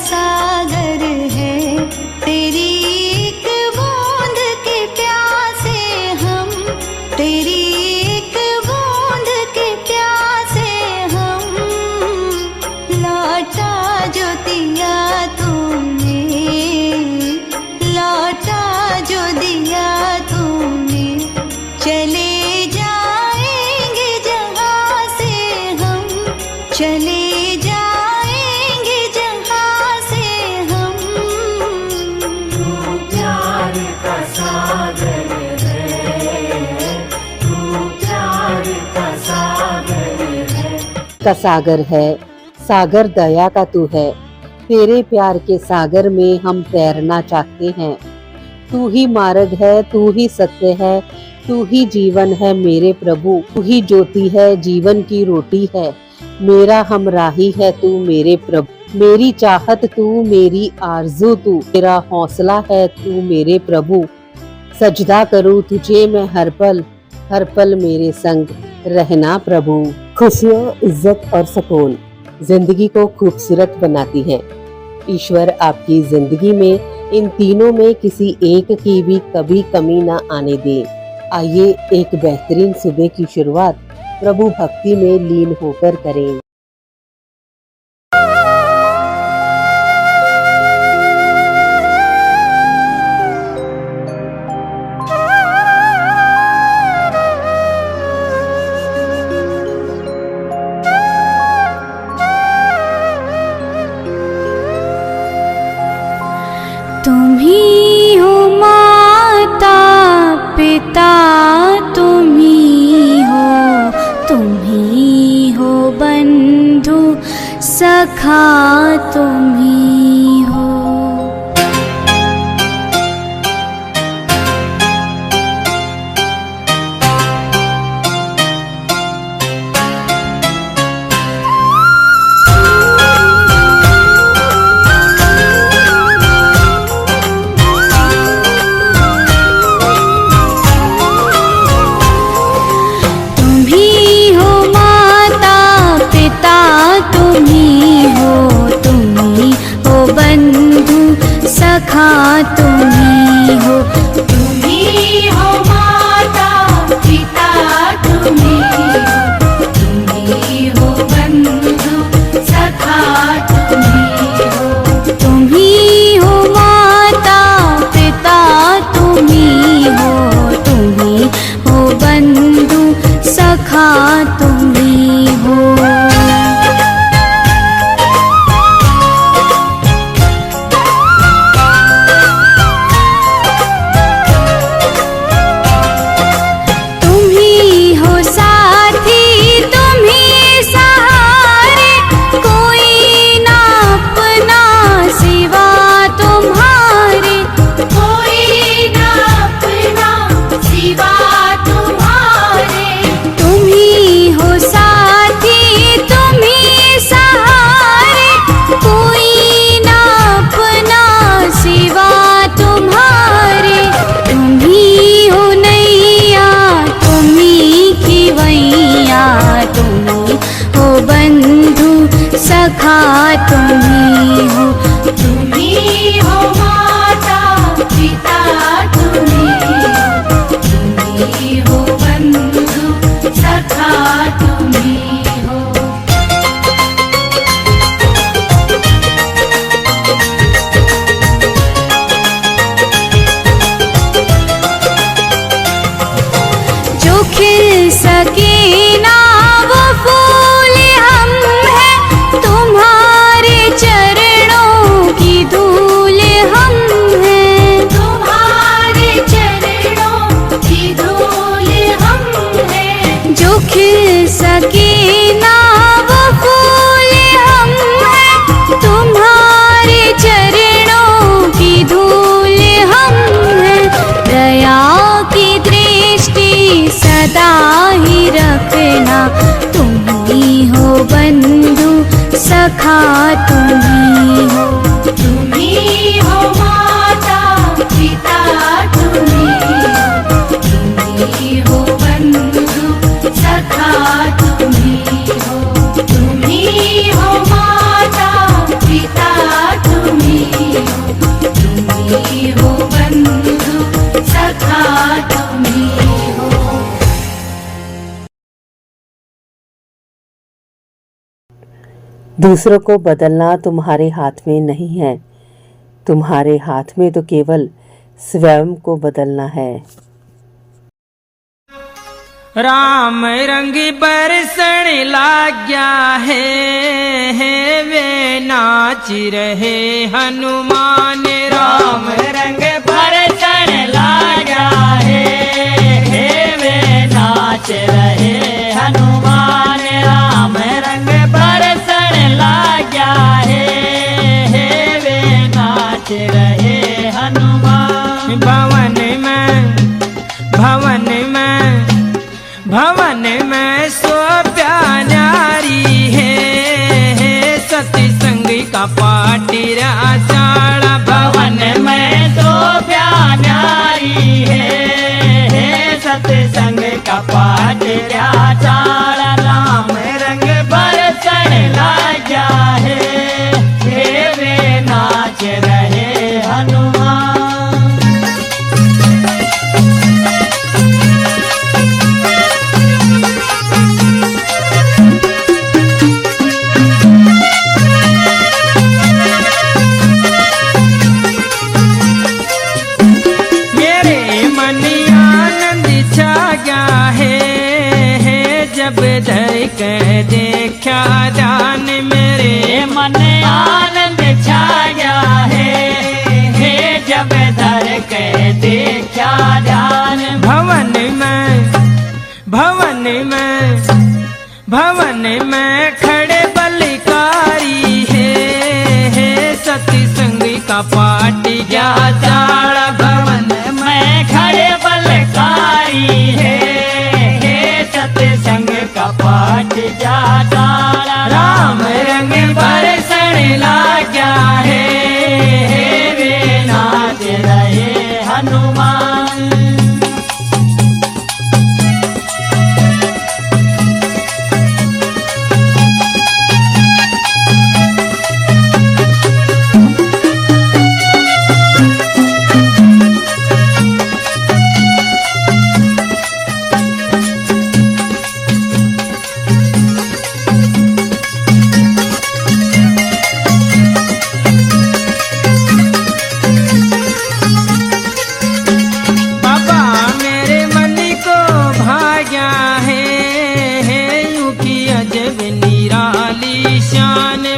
सागर है, तेरी एक बूंद के प्यासे हम, तेरी एक बूंद के प्यासे हम। लौटा जो दिया तूने, लौटा जो दिया तूने, चले जाएंगे जहाँ से हम, चले जाएंगे जहाँ से हम। तू प्यार का सागर है, तू प्यार का सागर है। का सागर है, सागर दया का तू है। तेरे प्यार के सागर में हम तैरना चाहते हैं। तू ही मार्ग है, तू ही सत्य है, तू ही जीवन है मेरे प्रभु। तू ही ज्योति है, जीवन की रोटी है, मेरा हमराही है तू मेरे प्रभु। मेरी चाहत तू, मेरी आरज़ू तू, मेरा हौसला है तू मेरे प्रभु। सजदा करूँ तुझे मैं हर पल मेरे संग रहना प्रभु। खुशियाँ, इज्जत और सुकून जिंदगी को खूबसूरत बनाती हैं। ईश्वर आपकी जिंदगी में इन तीनों में किसी एक की भी कभी कमी ना आने दे। आइए एक बेहतरीन सुबह की शुरुआत प्रभु भक्ति में लीन होकर करें। तुम ही हो माता पिता, तुम ही हो बंधु सखा, तुम ही हो। सखा तुम ही हो, तुम ही हो माता पिता, तुम ही हो बंधु सखा, तुम ही हो माता पिता, तुम ही हो बंधु सखा, तुम ही हो। सखा तुम ही हो माता पिता, तुम ही हो बंधु सखा, तुम ही हो। जो खिल सके ना वो फूल हम हैं, तुम्हारे चरणों की धूल हम हैं, तुम्हारे चरणों की धूल हम हैं। जो खिल सके ना वो फूल हम हैं, तुम्हारे चरणों की धूल हम हैं। दया की दृष्टि सदा ही रखना, तुम ही हो बंधु सखा, तुम ही हो माता पिता, तुम ही हो बंधु सखा, तुम ही हो माता पिता, तुम दूसरों को बदलना तुम्हारे हाथ में नहीं है, तुम्हारे हाथ में तो केवल स्वयं को बदलना है। राम रंग बरसण लाग्या है, वे नाच रहे हनुमान। राम रंग बरसण लाग्या है, वे नाच रहे हनुमान। राम रंग बरसण लाग्या है, वे नाच रहे हनुमान। भवन में सोप्या नारी है, सत्संग का पाटिरा चाड़ा। भवन में सोप्या नारी है, सत्संग का पाटिरा चाड़ा। राम रंग बरसण लाग्या है, वे नाच रहे हनुमान। जब धर के देखा जान, मेरे मन आनंद छा गया है, जब धर के देखा जान। भवन में खड़े बलिकारी है, सत्संग का पाठ गया चाड़ा। भवन में खड़े बलिकारी है, सत्संग का पाठ जा डाला। राम रंग बरसण लाग्या है, वे नाच रहे हनुमान।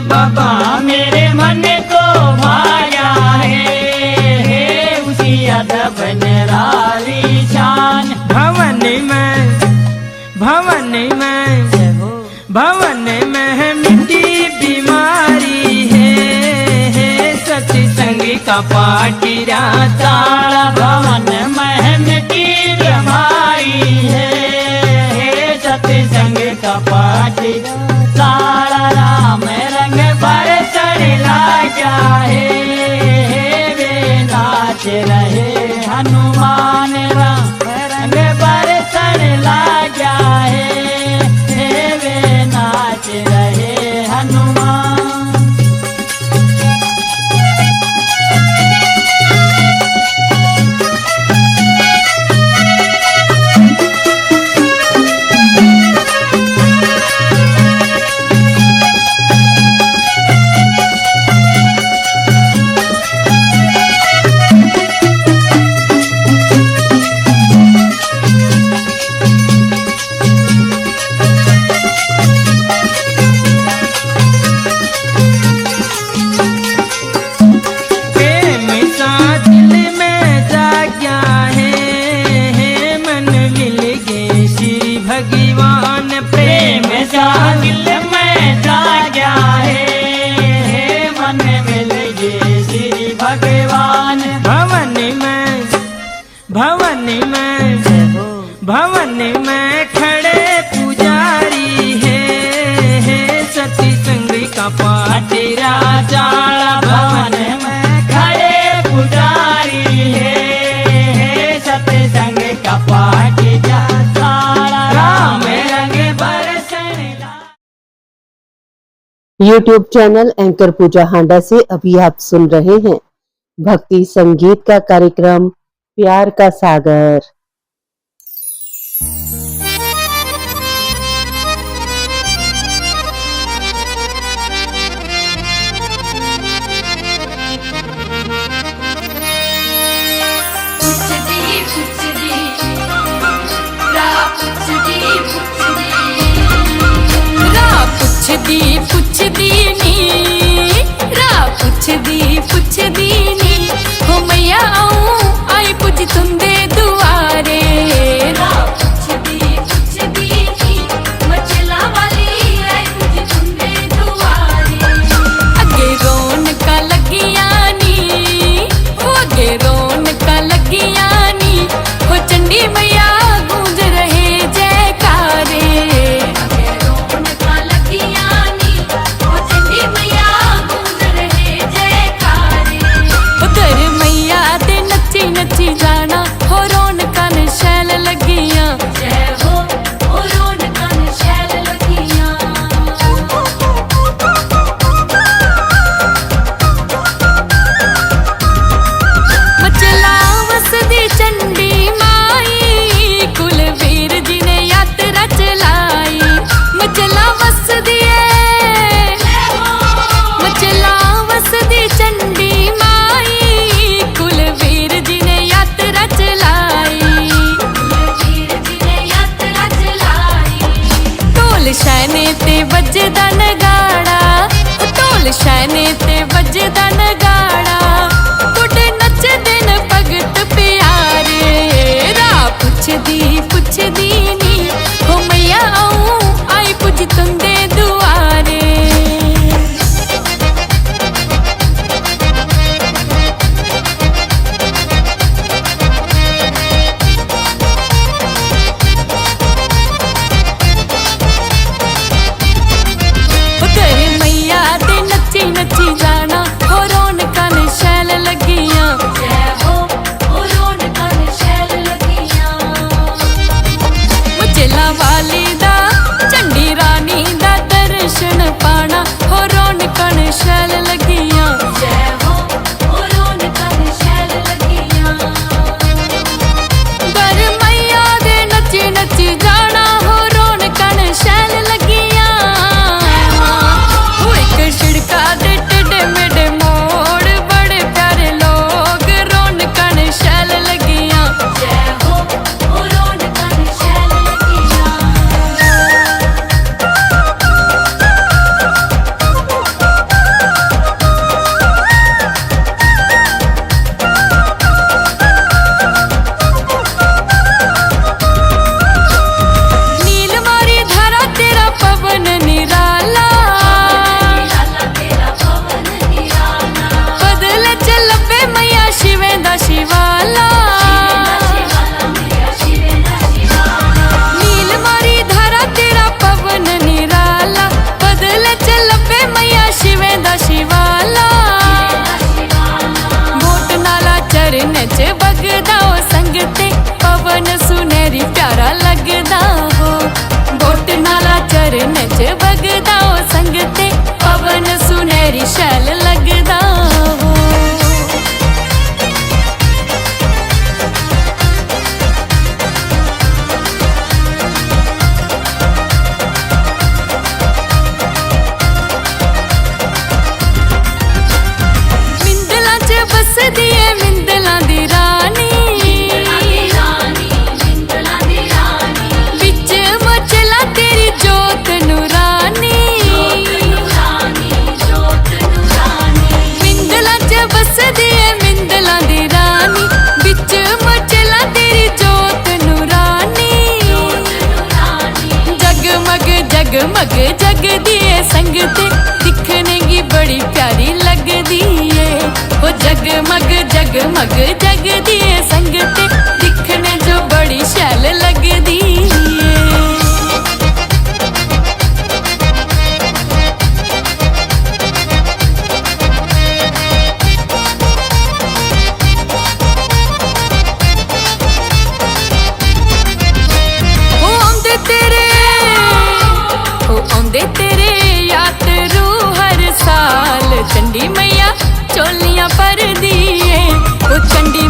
बाबा मेरे मन को भाया है, उसी अदब निराली शान। भवन में मिट्टी बीमारी है, सत्संग का पाटिरा चाड़ा। भवन में मिट्टी बीमारी है, सत्संग का पाटिरा चाड़ा। राम रंग बरसण लाग्या है, वे नाच रहे हनुमान। राम रंग बरसण लाग्या है, वे नाच रहे हनुमान। भवन में खड़े पुजारी है, सत्संग का पाटिरा चाड़ा। भवन में खड़े पुजारी है, सत्संग का पाटिरा चाड़ा। राम रंग बरसण। YouTube चैनल एंकर पूजा हांडा से अभी आप सुन रहे हैं भक्ति संगीत का कार्यक्रम प्यार का सागर। पुछदी नी राह पुछदी नी हो मैया आऊं आई पुज तुंदे दुआरे राह पुछदी नी मचला वाली आई पुज तुंदे दुआरे अगे रौनकां लगियां नी हो अगे रौनकां लगियां नी हो चंडी मैया गूंज रहे जयकारे अगे रौनकां लगियां नी ओ चंडी मैया गूंज रहे जयकारे उधर मैया ते नच्ची नच्ची जाना हो रौनकां न शैल लगियां जय हो ओ रौनकां शैल लगियां मचला वसदी चंडी माई कुलवीर जी ने यात्रा चलाई मचला वसदी मचला वसदी चंडी माई कुलवीर जी ने यात्रा चलाई वीर जी ने यात्रा चलाई ढोल शैने ते बजदा नगाड़ा ढोल शैने ते बजदा नगाड़ा कुड़े नचदे न भगत प्यारे राह पुछदी नी हो मैया आऊं आई पुज तुंदे दुआरे उधर मैया ते नच्ची नच्ची जाना हो रौनकां न शैल लगियां जय हो ओ रौनकां शैल लगियां मचला वाली दा चंडी रानी दा दर्शन पाना हो रौनकां न शैल लगियां जय हो ओ रौनकां शैल लगियां घर मैया दे नच्ची नच्ची जाना हो रौनकां न शैल लगियां हो एक छिड़का दे टेढ़े मेढ़े मोड़ बड़े प्यारे लोग रौनकां न शैल लगियां जय हो ओ रौनकां शैल लगियां नीलमारी धारा तेरा पवन निराला निराला तेरा पवन निराला बदले च लब्बे मैया शिवें दा शिवाला शिवाला मेरा शिवें दा शिवाला नीलमारी धारा तेरा पवन निराला बदले च लब्बे मैया शिवें दा शिवाला मोट नाला चरण च बगदा ओ संगते पवन सुनहरी प्यारा लगदा हो बोट नाला चरण च बगदा ओ संगते पवन सुनहरी शैल लगदा हो मिंदलां च बसदी ऐ मिंदलां दी रानी रानी मिंदला दी रानी बिच मचला तेरी जोत नूरानी जोत नूरानी मिंदलां च बसदी ऐ मिंदलां दी रानी बिच मचला तेरी जोत नूरानी जगमग जगमग जगदी ऐ संगते दिखने गी बड़ी प्यारी लगदी ऐ ओ जगमग जगमग जगदी ऐ संगते दिखने जो बड़ी शैल लगदी ऐ आंदे तेरे यात्रू हर साल चंडी मैया चोलियां पर दिए ओ चंडी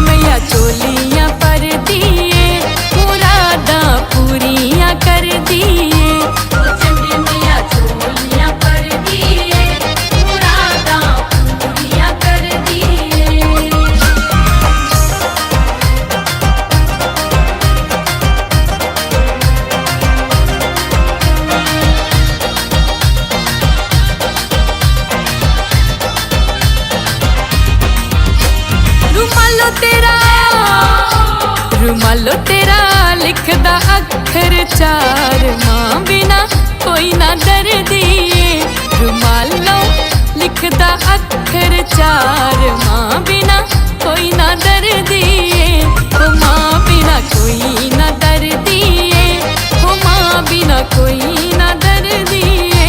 रुमालो तेरा लिखदा अखर चार, मां बिना कोई ना दर्दी है। रुमालो लिखदा अखर चार, मां बिना कोई ना दर्दी है। ओ मां बिना कोई ना दर्दी है, ओ मां बिना कोई ना दर्दी है।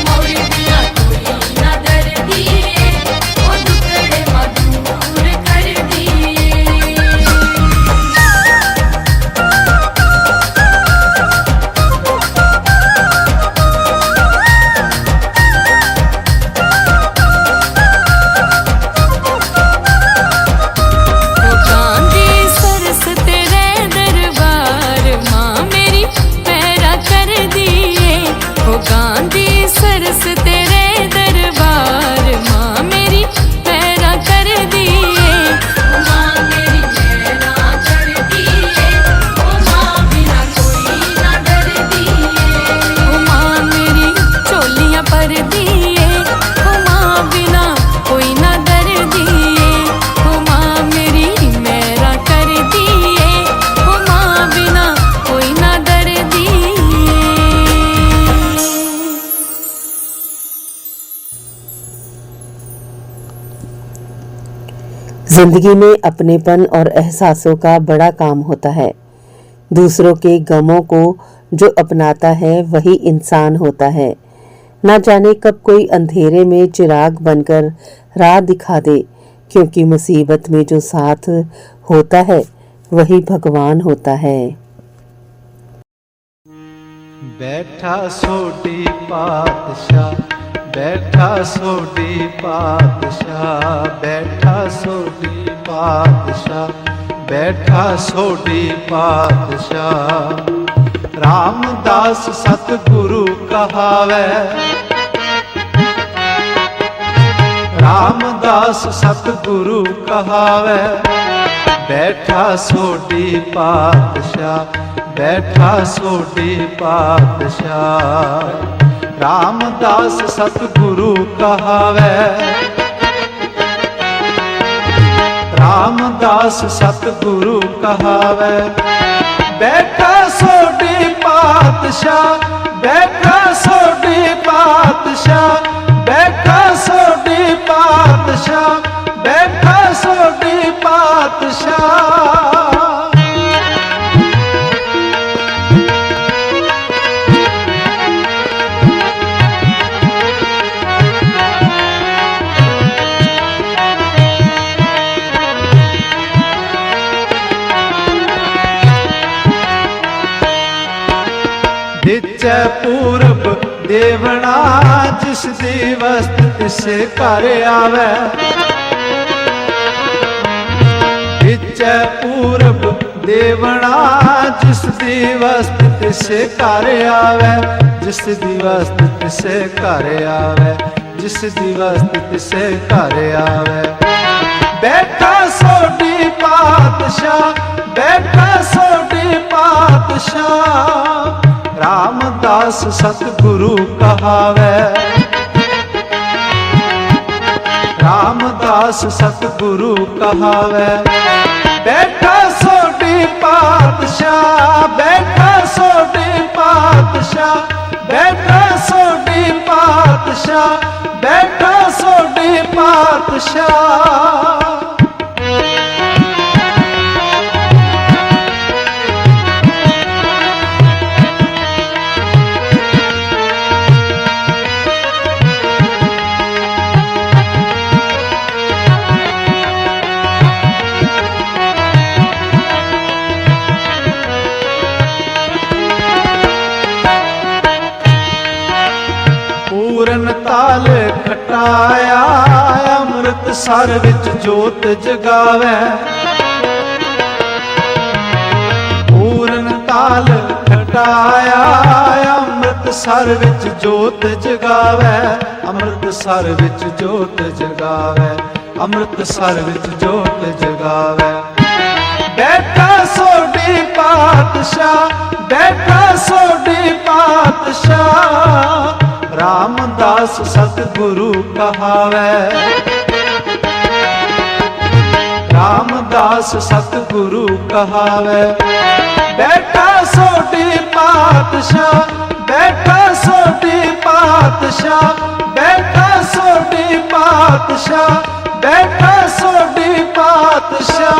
मोरे बिना कोई ना दर्दी है, ओ दुखड़े मधुर कर दिए। ओ गांधी सरस तेरे दरबार, मां मेरी पैरा कर दिए। ओ गांधी सरस तेरे दरबार, मां मेरी पैरा कर दिए। मां मेरी मेरा कर दिए, ओ मां बिना कोई ना दर्दी है। ओ मां मेरी चोलियां पर दिए, ओ मां बिना कोई ना दर्दी है। ओ मां मेरी मेरा कर दिए, ओ मां बिना कोई ना दर्दी है। जिंदगी में अपनेपन और एहसासों का बड़ा काम होता है। दूसरों के गमों को जो अपनाता है वही इंसान होता है। ना जाने कब कोई अंधेरे में चिराग बनकर राह दिखा दे, क्योंकि मुसीबत में जो साथ होता है वही भगवान होता है। बैठा सोडी पातशाह, बैठा सोडी पातशाह, बैठा सोडी पातशाह, बैठा सोडी पातशाह। रामदास सतगुरु कहावे, रामदास सतगुरु कहावे। बैठा सोडी पातशाह, बैठा सोडी पातशाह। रामदास सतगुरु कहावे, रामदास सतगुरु कहावे। बैठा सोडी पातशाह, बैठा सोडी पातशाह, बैठा सोडी पातशाह, बैठा सोडी पातशाह। दिचै पूरब देवना, जिस दिवस तिस घर आवे। दिचै पूरब देवना, जिस दिवस तिस घर आवे। जिस दिवस तिस घर आवे, जिस दिवस तिस घर आवे। बैठा सोडी पातशाह, बैठा सोडी पातशाह। रामदास सतगुरु कहावे, रामदास सतगुरु कहावे। बैठा सोडी पातशाह, बैठा सोडी पातशाह, बैठा सोडी पातशाह, बैठा सोडी पातशाह। पूरन ताल खटाया, अमृतसर विच जोत जगावे। पूरन ताल खटाया, अमृतसर विच जोत जगावे। अमृतसर विच जोत जगावे, अमृतसर विच जोत जगावे। बैठा सोडी पातशाह, बैठा सोडी पातशाह। रामदास सतगुरु कहावे, ਰਾਮਦਾਸ ਸਤਿਗੁਰੂ ਕਹਾਵੇ। ਬੈਠਾ ਸੋਢੀ ਪਾਤਸ਼ਾਹ, ਬੈਠਾ ਸੋਢੀ ਪਾਤਸ਼ਾਹ, ਬੈਠਾ ਸੋਢੀ ਪਾਤਸ਼ਾਹ, ਬੈਠਾ ਸੋਢੀ ਪਾਤਸ਼ਾਹ।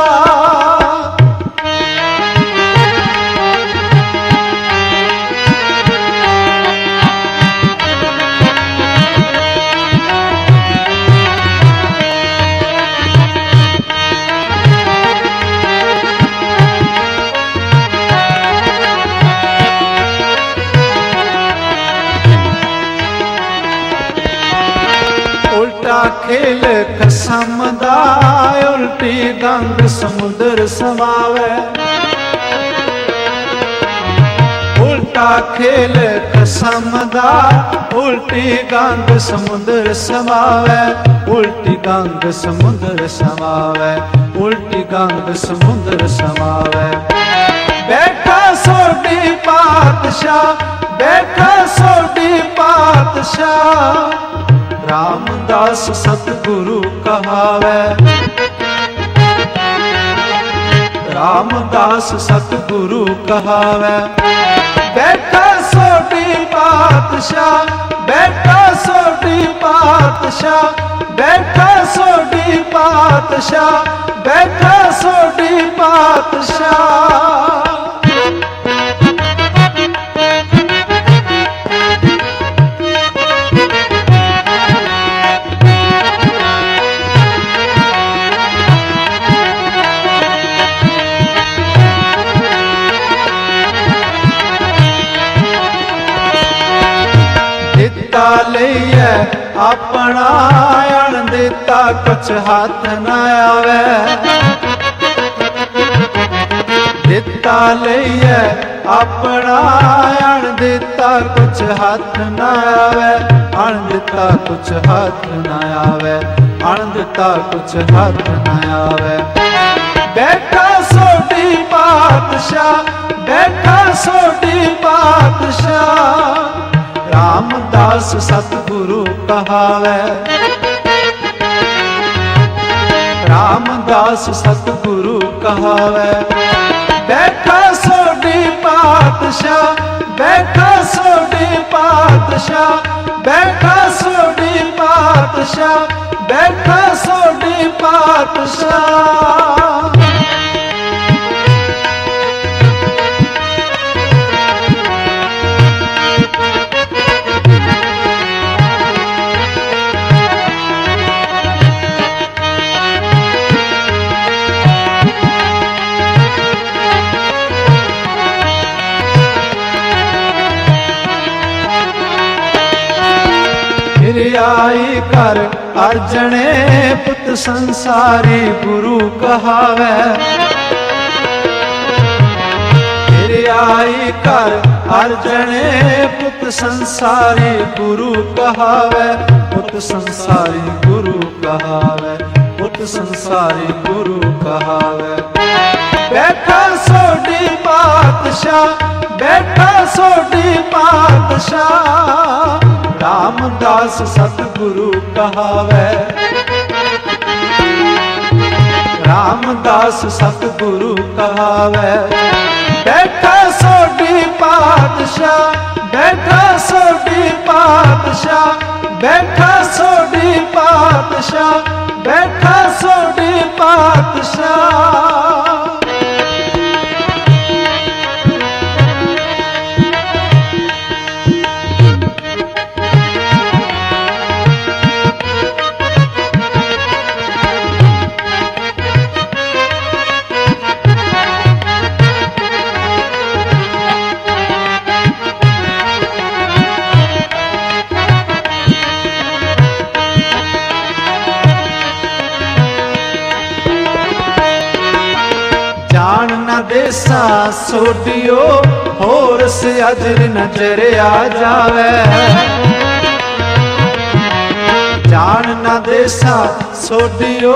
ਉਲਟਾ ਖੇਲ ਖਸਮ ਦਾ, ਉਲਟੀ ਗੰਗ ਸਮੁੰਦਰ ਸਮਾਵੇ। ਉਲਟਾ ਖੇਲ ਖਸਮ ਦਾ, ਉਲਟੀ ਗੰਗ ਸਮੁੰਦਰ ਸਮਾਵੇ। ਉਲਟੀ ਗੰਗ ਸਮੁੰਦਰ ਸਮਾਵੇ, ਉਲਟੀ ਗੰਗ ਸਮੁੰਦਰ ਸਮਾਵੇ। ਬੈਠਾ ਸੋਢੀ ਪਾਤਸ਼ਾਹ, ਬੈਠਾ ਸੋਢੀ ਪਾਤਸ਼ਾਹ। ਰਾਮਦਾਸ ਸਤਿਗੁਰੂ ਕਹਾਵੇ। ਰਾਮਦਾਸ ਸਤਿਗੁਰੂ ਕਹਾਵੇ। ਬੈਠਾ ਸੋਢੀ ਪਾਤਸ਼ਾਹ, ਬੈਠਾ ਸੋਢੀ ਪਾਤਸ਼ਾਹ, ਬੈਠਾ ਸੋਢੀ ਪਾਤਸ਼ਾਹ, ਬੈਠਾ ਸੋਢੀ ਪਾਤਸ਼ਾਹ। ਦਿੱਤਾ ਲਈਐ ਆਪਣਾ, ਅਣ ਦਿੱਤਾ ਕੁਛ ਹੱਥ ਨਾ ਆਵੇ। ਦਿੱਤਾ ਲਈਐ ਆਪਣਾ, ਅਣ ਦਿੱਤਾ ਕੁਛ ਹੱਥ ਨਾ ਆਵੇ। ਅਣ ਦਿੱਤਾ ਕੁਛ ਹੱਥ ਨਾ ਆਵੇ, ਅਣ ਦਿੱਤਾ ਕੁਛ ਹੱਥ ਨਾ ਆਵੇ। ਬੈਠਾ ਸੋਢੀ ਪਾਤਸ਼ਾਹ, ਬੈਠਾ ਸੋਢੀ ਪਾਤਸ਼ਾਹ। ਰਾਮਦਾਸ ਸਤਿਗੁਰੂ ਕਹਾਵੇ। ਰਾਮਦਾਸ ਸਤਿਗੁਰੂ ਕਹਾਵੇ। ਬੈਠਾ ਸੋਢੀ ਪਾਤਸ਼ਾਹ, ਬੈਠਾ ਸੋਢੀ ਪਾਤਸ਼ਾਹ, ਬੈਠਾ ਸੋਢੀ ਪਾਤਸ਼ਾਹ, ਬੈਠਾ ਸੋਢੀ ਪਾਤਸ਼ਾਹ। ਫਿਰ ਆਈ ਕਰ ਅਰਜਣੇ, ਪੁੱਤ ਸੰਸਾਰੀ ਗੁਰੂ ਕਹਾਵੇ। ਫਿਰ ਆਈ ਕਰ ਅਰਜਣੇ, ਪੁੱਤ ਸੰਸਾਰੀ ਗੁਰੂ ਕਹਾਵੇ। ਪੁੱਤ ਸੰਸਾਰੀ ਗੁਰੂ ਕਹਾਵੇ, ਪੁੱਤ ਸੰਸਾਰੀ ਗੁਰੂ ਕਹਾਵੇ। ਬੈਠਾ ਸੋਢੀ ਪਾਤਸ਼ਾਹ, ਬੈਠਾ ਸੋਢੀ ਪਾਤਸ਼ਾਹ। ਰਾਮਦਾਸ ਸਤਿਗੁਰੂ ਕਹਾਵੇ। ਰਾਮਦਾਸ ਸਤਿਗੁਰੂ ਕਹਾਵੇ। ਬੈਠਾ ਸੋਢੀ ਪਾਤਸ਼ਾਹ, ਬੈਠਾ ਸੋਢੀ ਪਾਤਸ਼ਾਹ, ਬੈਠਾ ਸੋਢੀ ਪਾਤਸ਼ਾਹ, ਬੈਠਾ ਸੋਢੀ ਪਾਤਸ਼ਾਹ। ਜਾਣ ਨਾ ਦੇਸਾਂ ਸੋਢਿਓ, ਹੋਰ ਸਿਆਜਰ ਨਜ਼ਰ ਆ ਜਾਵੇ। ਜਾਣ ਨਾ ਦੇਸਾਂ ਸੋਢਿਓ,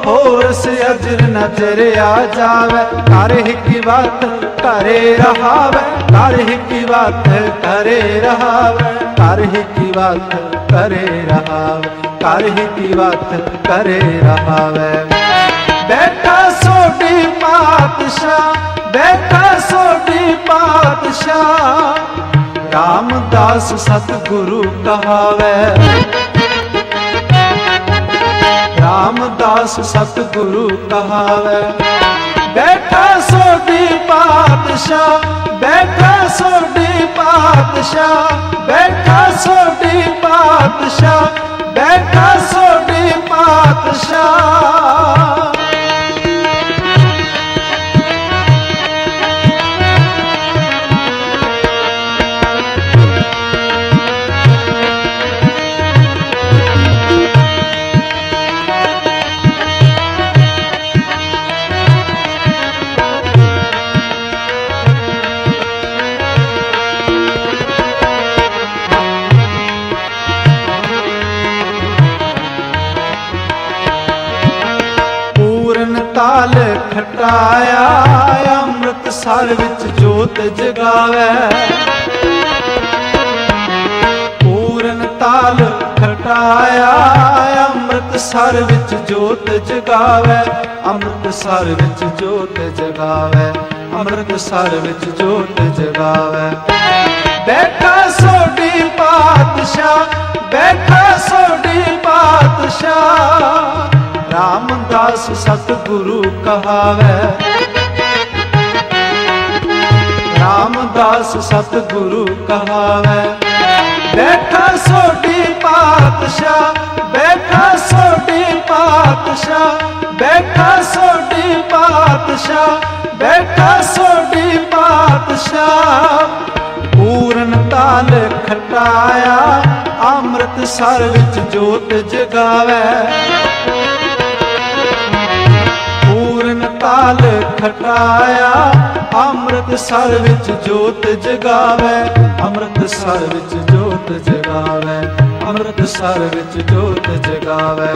ਹੋਰ ਸਿਆਜਰ ਨਜ਼ਰ ਆ ਜਾਵੇ। ਕਰ ਹੀ ਬਾਤ ਕਰੇ ਰਹਾਵੇ, ਕਰ ਹੀ ਬਾਤ ਕਰੇ ਰਹਾਵੇ, ਕਰ ਹੀ ਬਾਤ ਕਰੇ ਰਹਾਵੇ, ਕਰ ਹੀ ਬਾਤ ਕਰੇ ਰਹਾਵੇ। बैठा सोडी पातशाह, बैठा सोडी पातशाह। रामदास सतगुरु कहावे, रामदास सतगुरु कहावे। बैठा सोडी पातशाह, बैठा सोडी पातशाह, बैठा सोडी पातशाह, बैठा सोडी पातशाह। ताल खटाया अमृतसर विच जोत जगावे। पूरन ताल खटाया अमृतसर विच जोत जगावे। अमृतसर विच जोत जगावे, अमृतसर विच जोत जगावे। बैठा सोडी पातशाह, बैठा सोडी पातशाह। रामदास सतगुरु कहावे, रामदास सतगुरु कहावे। बैठा सोडी पातशाह, बैठा सोडी पातशाह, बैठा सोडी पातशाह, बैठा सोडी पातशाह। पूरन ताल खटाया अमृतसर विच जोत जगावे। ताल खटाया अमृतसर विच जोत जगावे। अमृतसर विच जोत जगावे, अमृतसर विच जोत जगावे।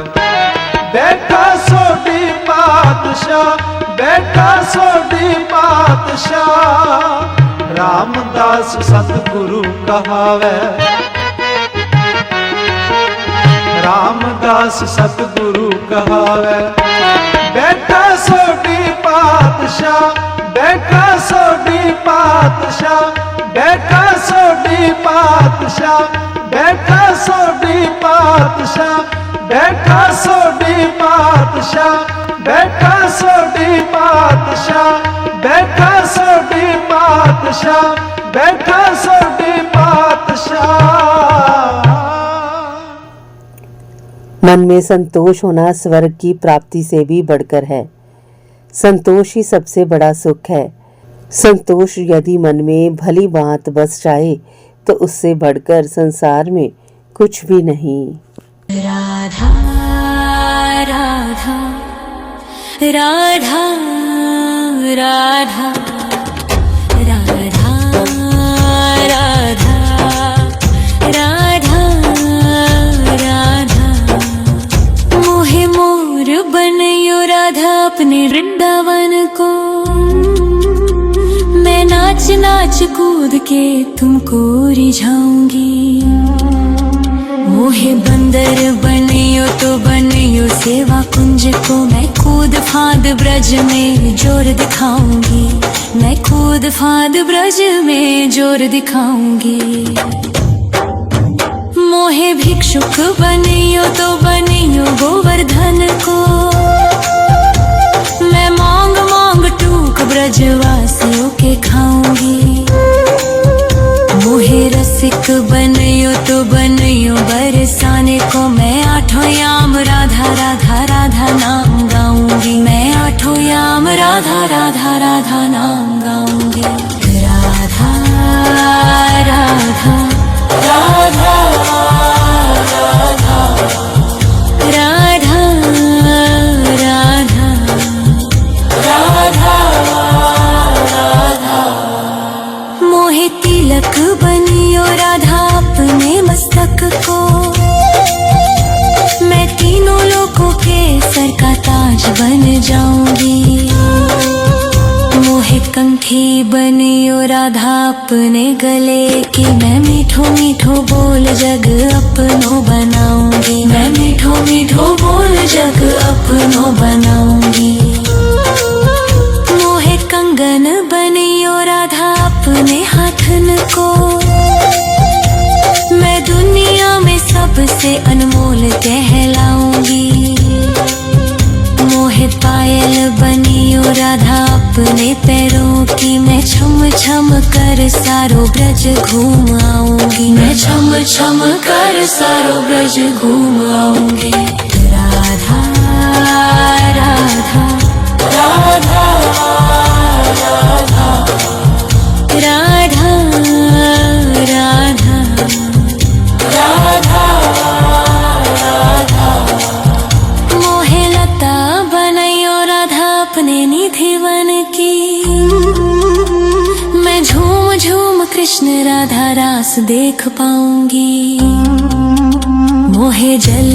बैठा सोडी पातशाह, बैठा सोडी पातशाह। रामदास सतगुरु कहावे, रामदास सतगुरु कहावे। बैठा सोडी पातशाह, बैठा सोडी पातशाह, बैठा सोडी पातशाह, बैठा सोडी पातशाह, बैठा सोडी पातशाह, बैठा सोडी पातशाह, बैठा सोडी पातशाह, बैठा सोडी पातशाह। मन में संतोष होना स्वर्ग की प्राप्ति से भी बढ़कर है। संतोष ही सबसे बड़ा सुख है। संतोष यदि मन में भली बात बस जाए तो उससे बढ़कर संसार में कुछ भी नहीं। राधा राधा राधा राधा राधा राधा राधा राधा। मोहे मोर बनयो राधा अपने वृंदावन को। मैं नाच नाच कूद के तुमको रिझाऊंगी। मोहे बंदर बनियो तो बनियो सेवा कुंज को। मैं कूद फाद ब्रज में जोर दिखाऊंगी। मैं कूद फाद ब्रज में जोर दिखाऊंगी। मोहे भिक्षुक बनियो तो बनियो गोवर्धन को। मैं मांग मांग टूक ब्रजवासियों के खाऊंगी। मोहे रसिक बनियो तो बनियो बरसाने को। मैं आठों याम राधा राधा राधा नाम गाऊंगी। मैं आठों याम राधा राधा राधा नाम गाऊंगी। राधा राधा राधा राधा राधा राधा राधा। मोहे तिलक बनियो राधा अपने मस्तक को। मैं तीनों लोगों के सर का ताज बन जाऊंगी। मोहे कंठी बनियो राधा अपने गले की। मैं मीठो मीठो बोल जग अपनो बनाऊंगी। मैं मीठो मीठो बोल जग अपनो बनाऊंगी। कहलाऊंगी। मोहित पायल बनी ओ राधा अपने पैरों की, मैं छम छम कर सारो ब्रज घूम आऊंगी। मैं छम छम कर सारो ब्रज घूम आऊंगी। राधा राधा राधा राधा राधा राधा राधा राधा। मोहे लता बनाइयो राधा अपने निधि बन की, मैं झूम झूम कृष्ण राधा रास देख पाऊंगी। मोहे जल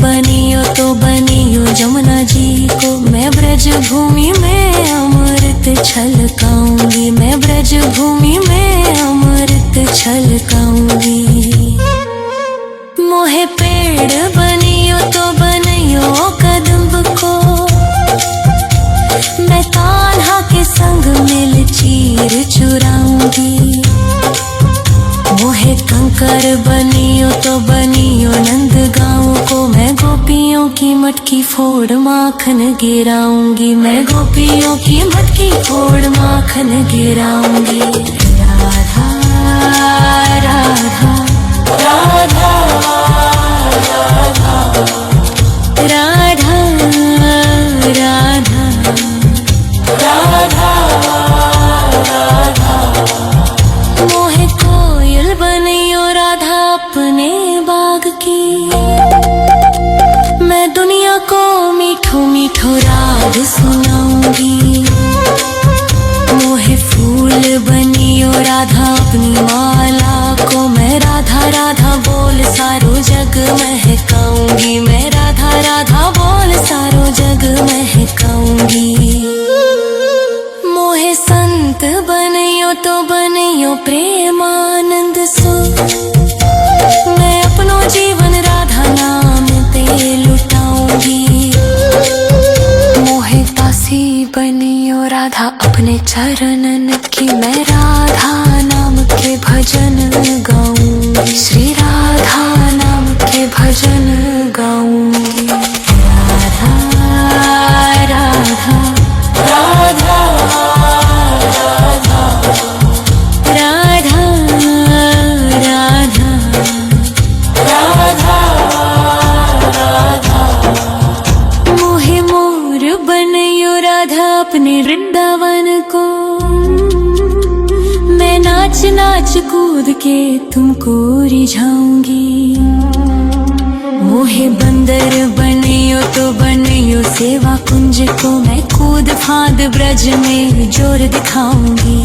बनियो तो बनियो जमुना जी को, मैं ब्रज भूमि में अमृत छलकाऊंगी। मैं ब्रज भूमि में अमृत छलकाऊंगी। मोहे पेड़ बनियो तो बनियो कदम्ब को, मैं कान्हा के संग मिल चीर चुराऊंगी। मोहे कंकर बनियो तो बनियो नंद गाँव को, मैं गोपियों की मटकी फोड़ माखन गिराऊंगी। मैं गोपियों की मटकी फोड़ माखन गिराऊंगी। राधा राधा राधा राधा राधा राधा राधा राधा। मोहे कोयल बनियो राधा अपने बाग की, मैं दुनिया को मीठो मीठो राग सुनाऊंगी। मोहे फूल बनियो राधा अपनी माला को, मैं राधा राधा बोल सारो जग महकाऊंगी। मैं राधा राधा बोल सारो जग महकाऊंगी। मोहे संत बनियो तो बनियो प्रेमानंद सो, मैं अपनो जीवन राधा नाम पे लुटाऊंगी। मोहे दासी बनियो राधा अपने चरणन की, मैं राधा नाम के भजन गाऊंगी। श्री राधा नाम के भजन गाऊंगी। राधा राधा राधा राधा राधा राधा राधा राधा। मोहे मोर बनियो राधा अपने वृंदावन को, मैं नाच नाच कूद के तुमको रिझाऊंगी। मोहे बंदर बनियो तो बनियो सेवा कुंज को, मैं कूद फांद ब्रज में जोर दिखाऊंगी।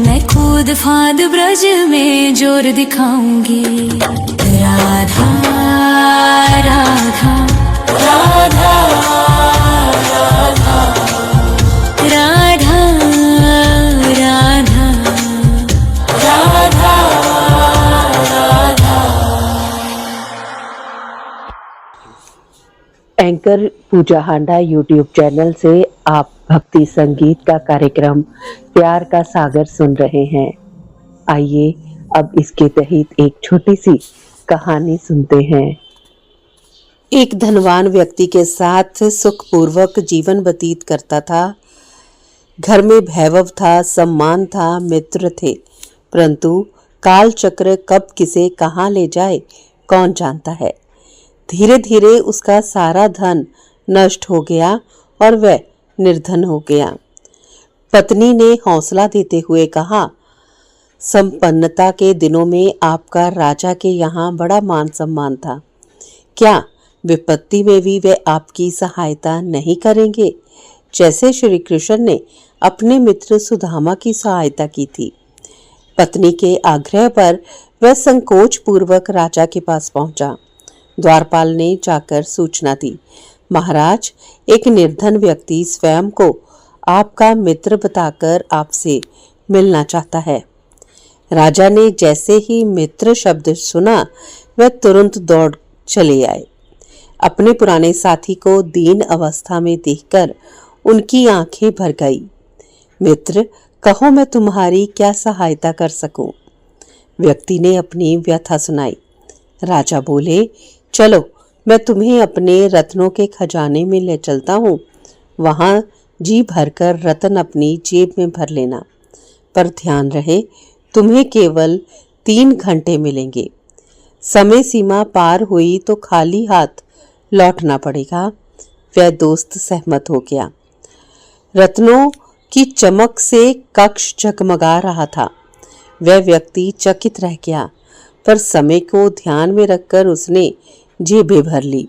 मैं कूद फांद ब्रज में जोर दिखाऊंगी। राधा राधा राधा राधा राधा राधा राधा राधा। एंकर पूजा हांडा यूट्यूब चैनल से आप भक्ति संगीत का कार्यक्रम प्यार का सागर सुन रहे हैं। आइए अब इसके तहत एक छोटी सी कहानी सुनते हैं। एक धनवान व्यक्ति के साथ सुखपूर्वक जीवन व्यतीत करता था। घर में वैभव था, सम्मान था, मित्र थे, परंतु काल चक्र कब किसे कहाँ ले जाए कौन जानता है। धीरे धीरे उसका सारा धन नष्ट हो गया और वह निर्धन हो गया। पत्नी ने हौसला देते हुए कहा, संपन्नता के दिनों में आपका राजा के यहाँ बड़ा मान सम्मान था, क्या विपत्ति में भी वे आपकी सहायता नहीं करेंगे, जैसे श्री कृष्ण ने अपने मित्र सुदामा की सहायता की थी। पत्नी के आग्रह पर वह संकोच पूर्वक राजा के पास पहुंचा। द्वारपाल ने जाकर सूचना दी, महाराज, एक निर्धन व्यक्ति स्वयं को आपका मित्र बताकर आपसे मिलना चाहता है। राजा ने जैसे ही मित्र शब्द सुना वह तुरंत दौड़ चले आए। अपने पुराने साथी को दीन अवस्था में देखकर उनकी आंखें भर गई। मित्र, कहो मैं तुम्हारी क्या सहायता कर सकूं? व्यक्ति ने अपनी व्यथा सुनाई। राजा बोले, चलो मैं तुम्हें अपने रत्नों के खजाने में ले चलता हूँ। वहाँ जी भरकर रत्न अपनी जेब में भर लेना, पर ध्यान रहे तुम्हें केवल 3 घंटे मिलेंगे। समय सीमा पार हुई तो खाली हाथ लौटना पड़ेगा। वह दोस्त सहमत हो गया। रत्नों की चमक से कक्ष जगमगा रहा था। वह व्यक्ति चकित रह गया, पर समय को ध्यान में रखकर उसने जेबें भर ली।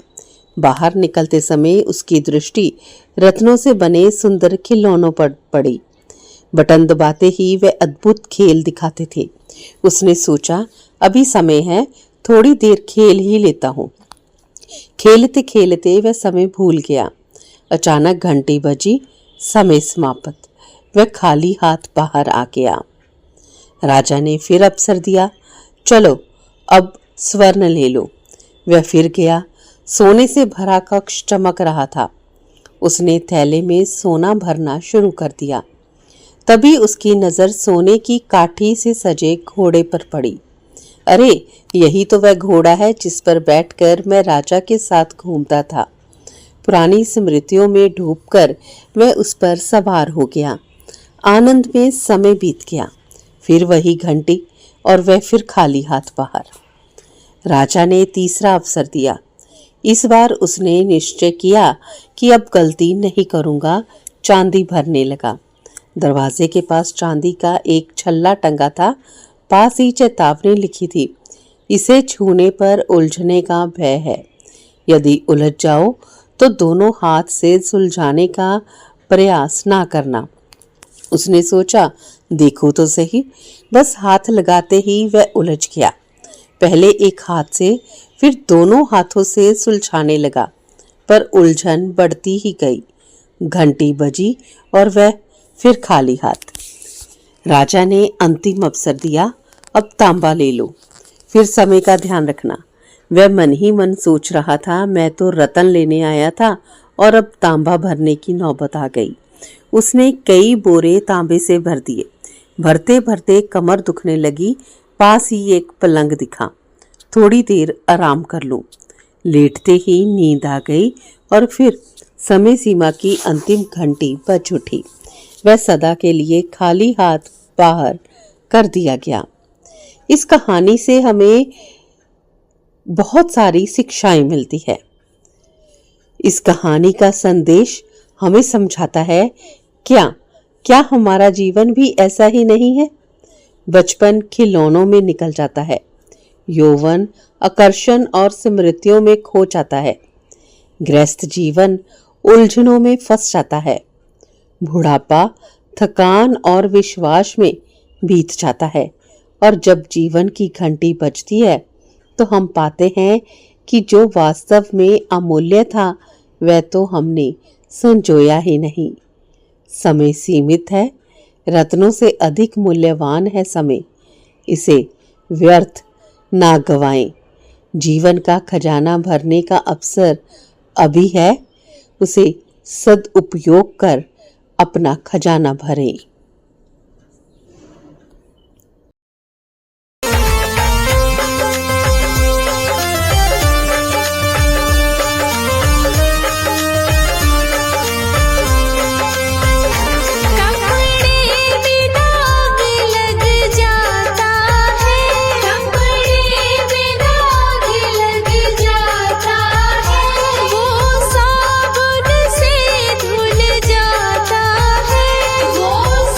बाहर निकलते समय उसकी दृष्टि रत्नों से बने सुंदर खिलौनों पर पड़ी। बटन दबाते ही वे अद्भुत खेल दिखाते थे। उसने सोचा, अभी समय है, थोड़ी देर खेल ही लेता हूँ। खेलते खेलते वह समय भूल गया। अचानक घंटी बजी, समय समाप्त। वह खाली हाथ बाहर आ गया। राजा ने फिर अवसर दिया, चलो अब स्वर्ण ले लो। वह फिर गया। सोने से भरा कक्ष चमक रहा था। उसने थैले में सोना भरना शुरू कर दिया। तभी उसकी नजर सोने की काठी से सजे घोड़े पर पड़ी। अरे, यही तो वह घोड़ा है जिस पर बैठकर मैं राजा के साथ घूमता था। पुरानी स्मृतियों में डूबकर वह उस पर सवार हो गया। आनंद में समय बीत गया। फिर वही घंटी और वह फिर खाली हाथ बाहर। राजा ने तीसरा अवसर दिया। इस बार उसने निश्चय किया कि अब गलती नहीं करूंगा। चांदी भरने लगा। दरवाजे के पास चांदी का एक छल्ला टंगा था। पास ही चेतावनी लिखी थी, इसे छूने पर उलझने का भय है। यदि उलझ जाओ तो दोनों हाथ से सुलझाने का प्रयास ना करना। उसने सोचा, देखो तो सही। बस हाथ लगाते ही वह उलझ गया। पहले एक हाथ से, फिर दोनों हाथों से सुलझाने लगा, पर उलझन बढ़ती ही गई। घंटी बजी और वह फिर खाली हाथ। राजा ने अंतिम अवसर दिया, अब तांबा ले लो। फिर समय का ध्यान रखना। वह मन ही मन सोच रहा था, मैं तो रतन लेने आया था और अब तांबा भरने की नौबत आ गई। उसने कई बोरे तांबे से भर दिए। भरते भरते कमर दुखने लगी। पास ही एक पलंग दिखा। थोड़ी देर आराम कर लूं। लेटते ही नींद आ गई और फिर समय सीमा की अंतिम घंटी बज उठी। वह सदा के लिए खाली हाथ बाहर कर दिया गया। इस कहानी से हमें बहुत सारी शिक्षाएं मिलती है। इस कहानी का संदेश हमें समझाता है, क्या हमारा जीवन भी ऐसा ही नहीं है? बचपन खिलौनों में निकल जाता है। यौवन आकर्षण और स्मृतियों में खो जाता है। गृहस्थ जीवन उलझनों में फंस जाता है। बुढ़ापा थकान और विश्वास में बीत जाता है। और जब जीवन की घंटी बजती है तो हम पाते हैं कि जो वास्तव में अमूल्य था वह तो हमने संजोया ही नहीं। समय सीमित है। रत्नों से अधिक मूल्यवान है समय। इसे व्यर्थ ना गवाएं। जीवन का खजाना भरने का अवसर अभी है। उसे सदुपयोग कर अपना खजाना भरें। वो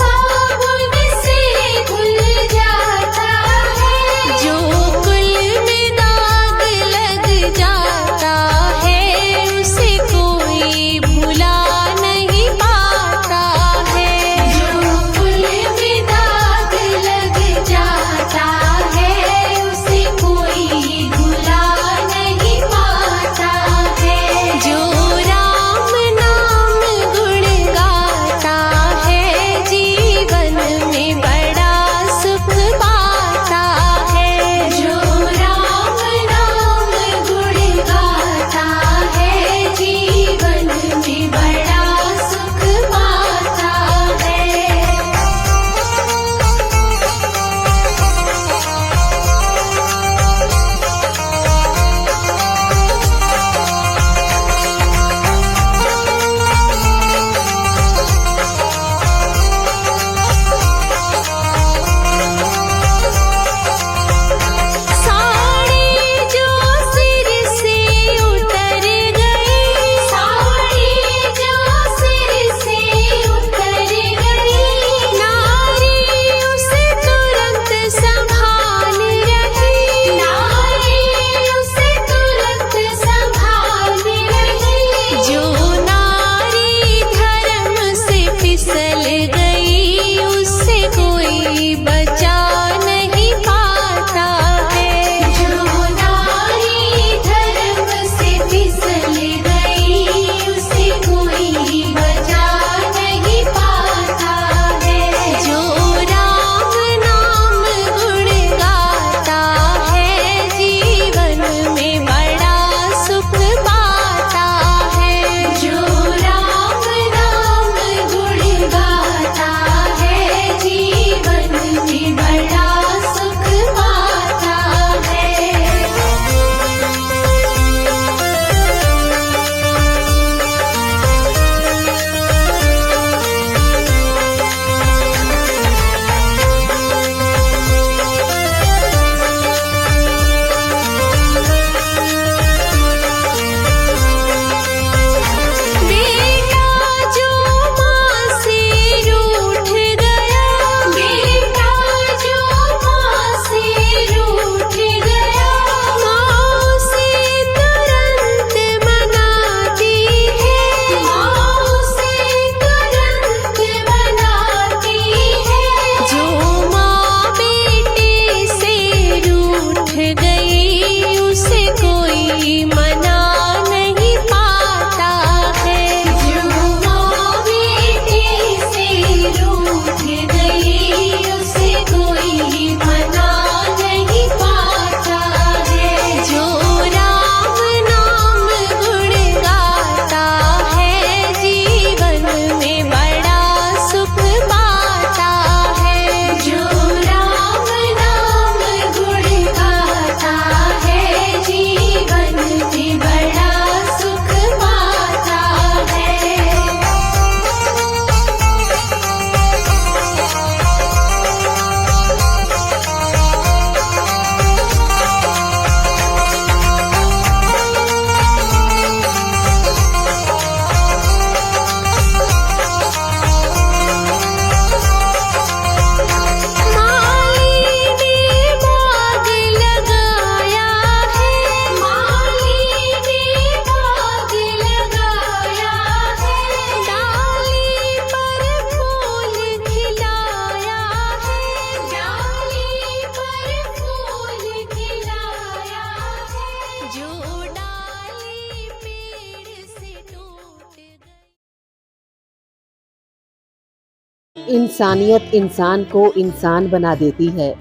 इंसानियत इंसान को इंसान बना देती है,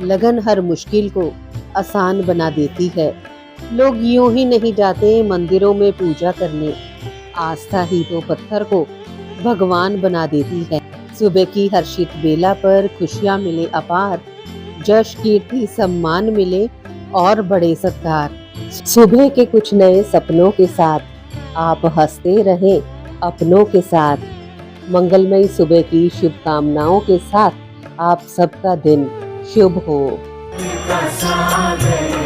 लगन हर मुश्किल को आसान बना देती है। लोग यूं ही नहीं जाते मंदिरों में पूजा करने, आस्था ही तो पत्थर को भगवान बना देती है। सुबह की हर्षित बेला पर खुशियां मिले अपार, जश कीर्ति सम्मान मिले और बड़े सत्कार। सुबह के कुछ नए सपनों के साथ आप हंसते रहें अपनों के साथ। मंगलमयी सुबह की शुभकामनाओं के साथ आप सबका दिन शुभ हो। सागर